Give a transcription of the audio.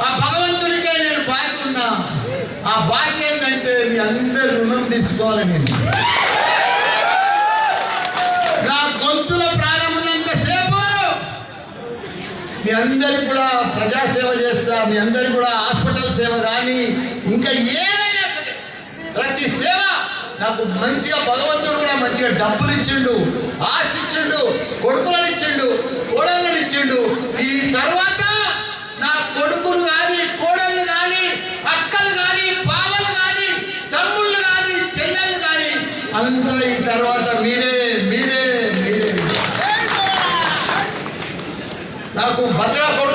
ఆ భగవంతునికే నేను బాకున్నా. ఆ బాకి ఏంటంటే మీ అందరి రుణం తీర్చుకోవాలి. నేను నా గొంతుల ప్రాణం ఉన్నంతసేపు మీ అందరికి కూడా ప్రజాసేవ చేస్తా. మీ అందరికి కూడా హాస్పిటల్ సేవ కానీ ఇంకా ఏదైనా సరే ప్రతి సేవ నాకు మంచిగా భగవంతుడు కూడా మంచిగా డబ్బులు ఇచ్చిండు, ఆస్తి ఇచ్చిండు, కొడుకులను ఇచ్చిండు, కోడళ్ళని ఇచ్చిండు. ఈ తర్వాత నా కొడుకులు కానీ, కోడళ్ళు కానీ, అక్కలు కానీ, బావలు కానీ, తమ్ముళ్ళు కానీ, చెల్లెళ్ళు కానీ అంతా ఈ తర్వాత మీరే మీరే మీరే. నాకు భద్రా కొడుకు